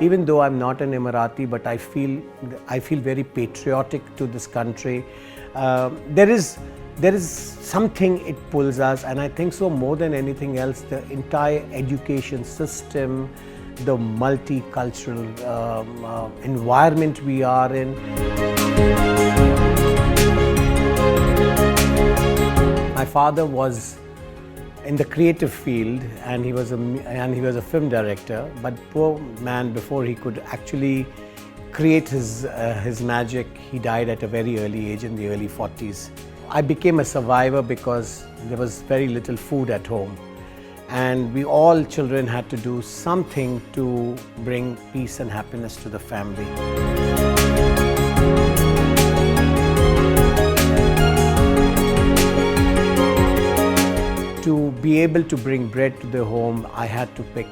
Even though I'm not an Emirati, but I feel very patriotic to this country. There is something it pulls us, and I think so more than anything else, the entire education system, the multicultural environment we are in. My father was in the creative field, and he was a film director. But poor man, before he could actually create his magic, he died at a very early age, in the early 40s. I became a survivor because there was very little food at home, and we all children had to do something to bring peace and happiness to the family. To be able to bring bread to the home, I had to pick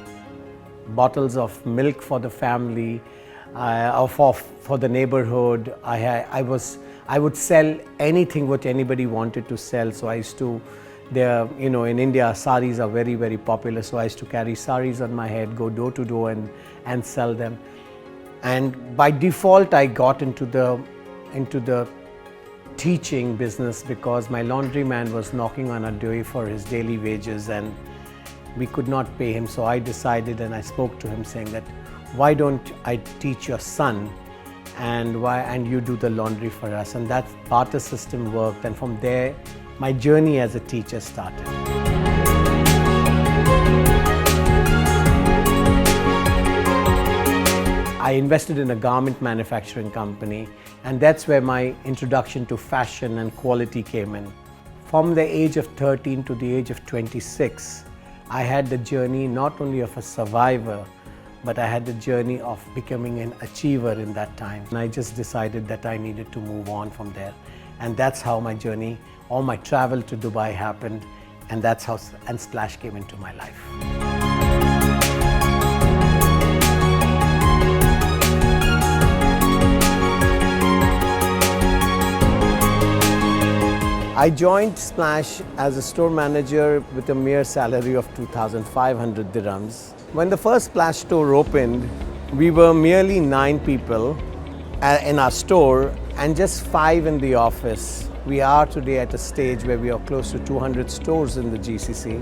bottles of milk for the family, or for the neighborhood. I would sell anything what anybody wanted to sell. So I used to, in India, saris are very, very popular. So I used to carry saris on my head, go door to door and sell them. And by default, I got into the teaching business because my laundryman was knocking on our door for his daily wages, and we could not pay him. So I decided, and I spoke to him saying that, why don't I teach your son, and you do the laundry for us? And that barter system worked, and from there my journey as a teacher started. I invested in a garment manufacturing company, and that's where my introduction to fashion and quality came in. From the age of 13 to the age of 26, I had the journey not only of a survivor, but I had the journey of becoming an achiever in that time. And I just decided that I needed to move on from there. And that's how my journey, all my travel to Dubai happened, and that's how Splash came into my life. I joined Splash as a store manager with a mere salary of 2,500 dirhams. When the first Splash store opened, we were merely 9 people in our store and just 5 in the office. We are today at a stage where we are close to 200 stores in the GCC,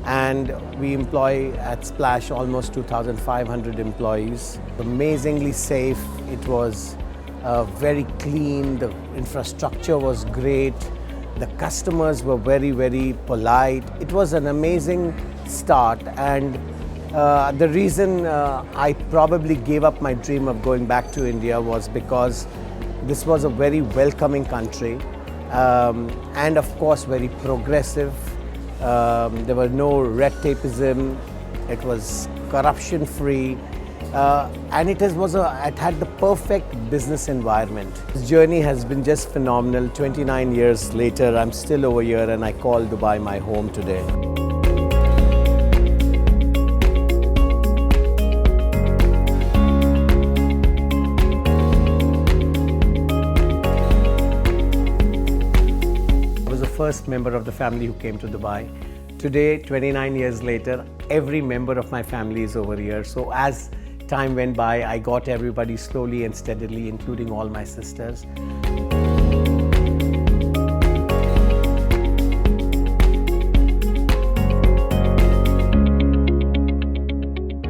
and we employ at Splash almost 2,500 employees. Amazingly safe. It was very clean. The infrastructure was great. The customers were very, very polite. It was an amazing start, and the reason I probably gave up my dream of going back to India was because this was a very welcoming country, and of course very progressive. There were no red tapeism. It was corruption free. And it had the perfect business environment. This journey has been just phenomenal. 29 years later, I'm still over here, and I call Dubai my home today. I was the first member of the family who came to Dubai. Today, 29 years later, every member of my family is over here. So as time went by, I got everybody slowly and steadily, including all my sisters.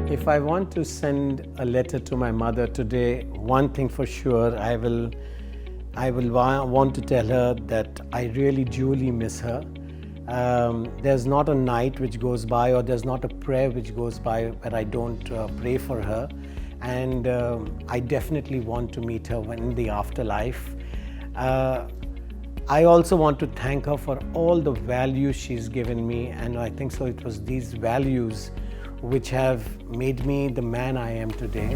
If I want to send a letter to my mother today, one thing for sure, I will want to tell her that I really duly miss her. There's not a night which goes by, or there's not a prayer which goes by where I don't pray for her, and I definitely want to meet her in the afterlife. I also want to thank her for all the values she's given me, and I think so it was these values which have made me the man I am today.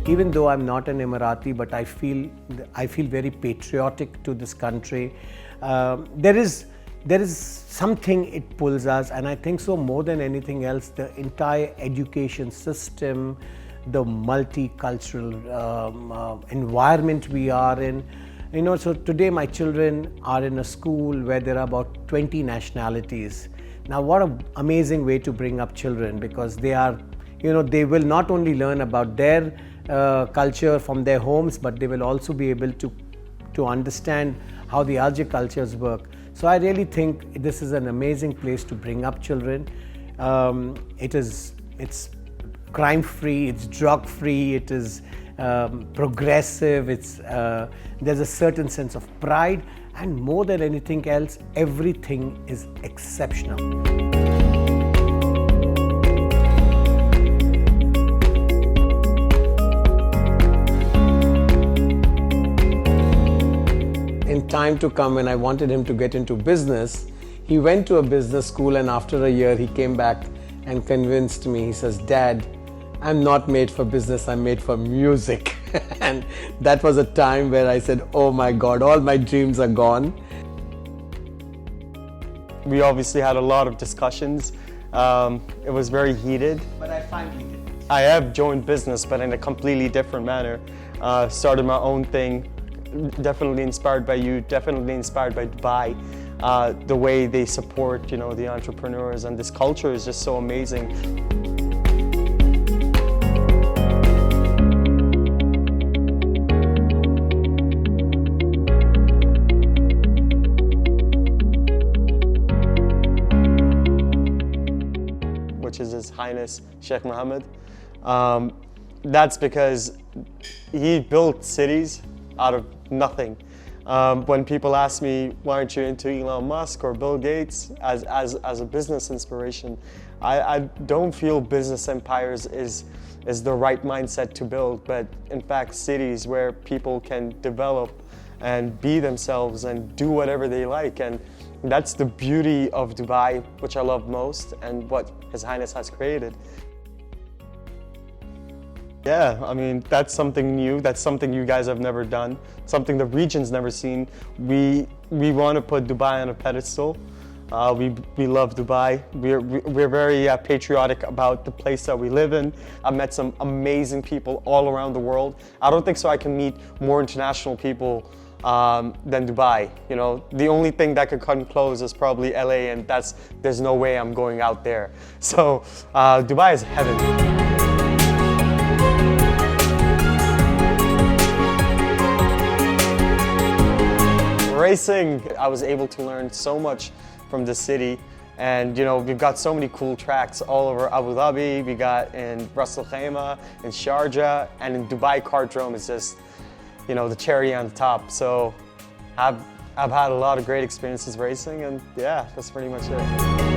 Even though I'm not an Emirati, but I feel very patriotic to this country. There is something it pulls us, and I think so more than anything else, the entire education system, the multicultural environment we are in. So today my children are in a school where there are about 20 nationalities. Now, what an amazing way to bring up children, because they are, they will not only learn about their culture from their homes, but they will also be able to understand how the other cultures work. So I really think this is an amazing place to bring up children. It's crime-free, it's drug-free, it is progressive, there's a certain sense of pride, and more than anything else, everything is exceptional. In time to come, when I wanted him to get into business, he went to a business school, and after a year he came back and convinced me. He says, "Dad, I'm not made for business, I'm made for music." And that was a time where I said, oh my God, all my dreams are gone. We obviously had a lot of discussions. It was very heated. But I finally did. I have joined business, but in a completely different manner. Started my own thing, definitely inspired by you, definitely inspired by Dubai. The way they support, the entrepreneurs, and this culture is just so amazing. Which is His Highness Sheikh Mohammed. That's because he built cities out of nothing. When people ask me, why aren't you into Elon Musk or Bill Gates as a business inspiration, I don't feel business empires is the right mindset to build, but in fact cities where people can develop and be themselves and do whatever they like. And that's the beauty of Dubai, which I love most, and what His Highness has created. Yeah, I mean, that's something new. That's something you guys have never done, something the region's never seen. We want to put Dubai on a pedestal. We love Dubai. We're very patriotic about the place that we live in. I've met some amazing people all around the world. I don't think so I can meet more international people than Dubai. The only thing that could come close is probably LA, and there's no way I'm going out there. So Dubai is heaven. Racing, I was able to learn so much from the city, and we've got so many cool tracks all over Abu Dhabi. We got in Ras Al Khaimah, in Sharjah, and in Dubai Kartdrome is just the cherry on the top. So I've had a lot of great experiences racing, and yeah, that's pretty much it.